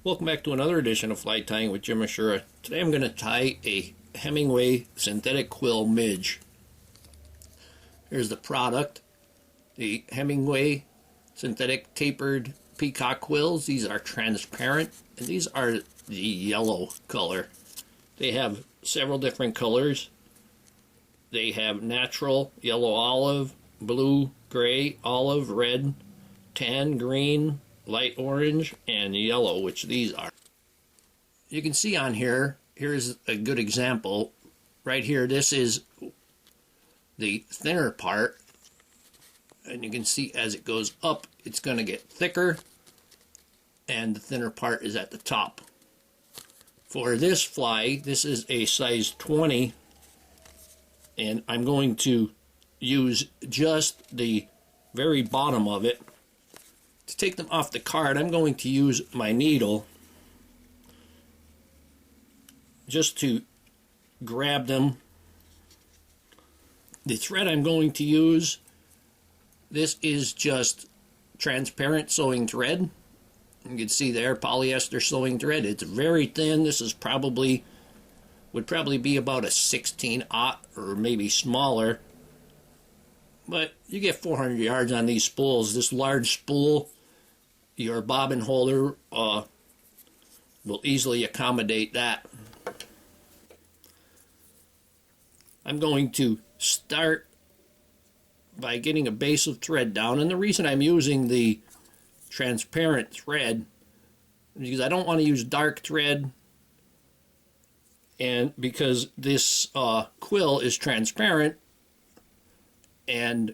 Welcome back to another edition of Fly Tying with Jim Misiura. Today I'm going to tie a Hemingway synthetic quill midge. Here's the product. The Hemingway synthetic tapered peacock quills. These are transparent, and these are the yellow color. They have several different colors. They have natural, yellow olive, blue, gray, olive, red, tan, green, light orange, and yellow, which these are. You can see on here, here's a good example. Right here, this is the thinner part, and you can see as it goes up, it's going to get thicker, and the thinner part is at the top. For this fly, this is a size 20, and I'm going to use just the very bottom of it. To take them off the card, I'm going to use my needle just to grab them. The thread I'm going to use, this is just transparent sewing thread. You can see there, polyester sewing thread. It's very thin. This is would probably be about a 16/0 or maybe smaller. But you get 400 yards on these spools. This large spool, your bobbin holder will easily accommodate that. I'm going to start by getting a base of thread down, and the reason I'm using the transparent thread is because I don't want to use dark thread, and because this quill is transparent and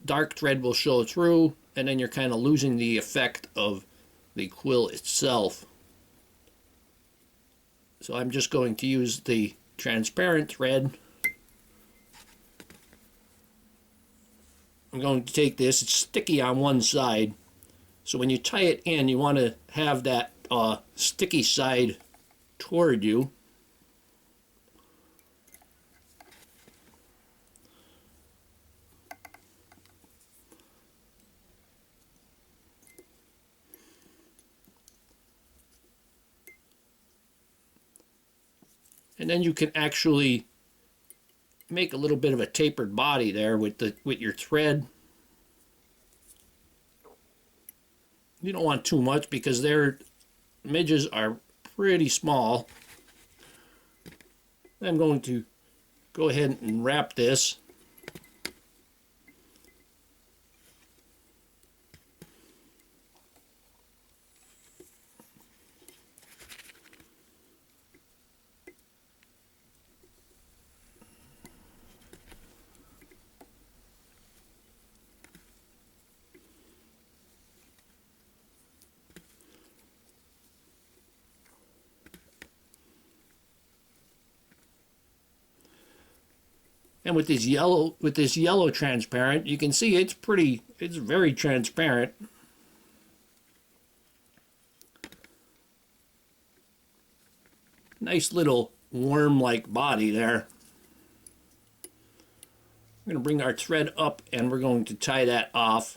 dark thread will show through, and then you're kind of losing the effect of the quill itself. So I'm just going to use the transparent thread. I'm going to take this, it's sticky on one side, so when you tie it in, you want to have that sticky side toward you. And then you can actually make a little bit of a tapered body there with your thread. You don't want too much because their midges are pretty small. I'm going to go ahead and wrap this. And with this yellow transparent, you can see it's very transparent. Nice little worm-like body there. We're going to bring our thread up and we're going to tie that off.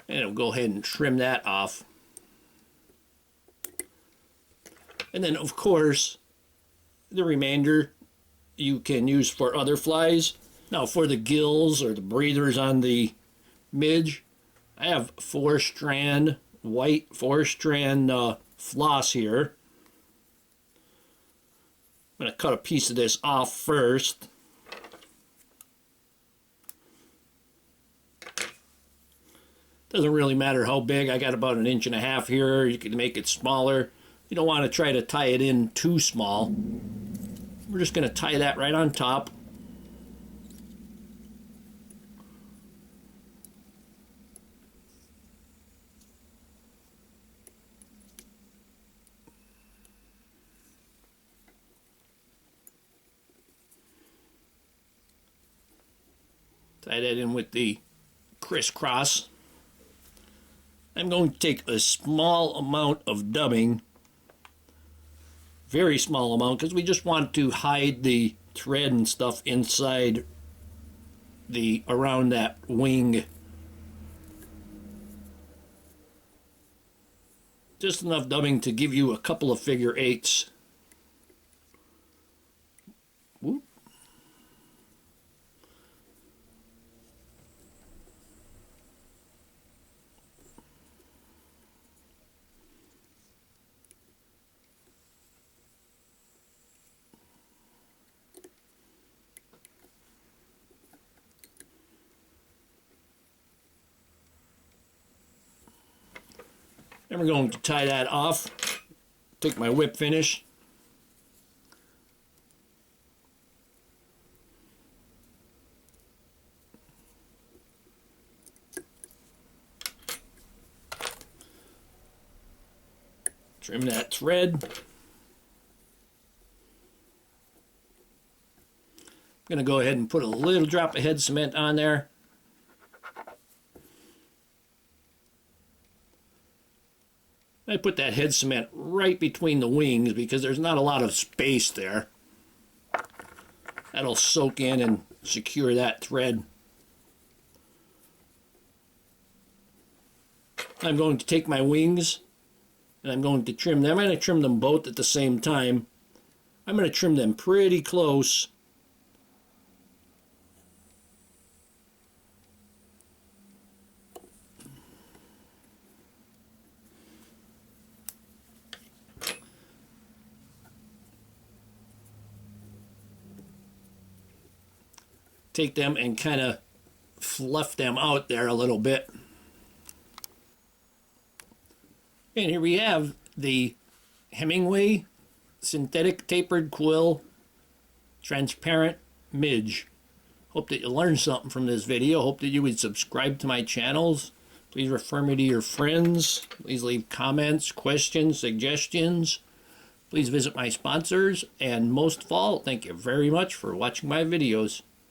And I'll go ahead and trim that off. And then, of course, the remainder you can use for other flies. Now, for the gills or the breathers on the midge, I have 4-strand white 4-strand floss here. I'm going to cut a piece of this off first. Doesn't really matter how big. I got about 1.5 inches here. You can make it smaller. You don't want to try to tie it in too small. We're just going to tie that right on top. Tie that in with the crisscross. I'm going to take a small amount of dubbing, very small amount, because we just want to hide the thread and stuff inside the around that wing. Just enough dubbing to give you a couple of figure eights. Whoop. Then we're going to tie that off. Take my whip finish. Trim that thread. I'm going to go ahead and put a little drop of head cement on there. I put that head cement right between the wings because there's not a lot of space there. That'll soak in and secure that thread. I'm going to take my wings and I'm going to trim them. I'm going to trim them both at the same time. I'm going to trim them pretty close. Take them and kind of fluff them out there a little bit. And here we have the Hemingway synthetic tapered quill transparent Midge. Hope that you learned something from this video. Hope that you would subscribe to my channels. Please refer me to your friends. Please leave comments, questions, suggestions. Please visit my sponsors. And most of all, thank you very much for watching my videos.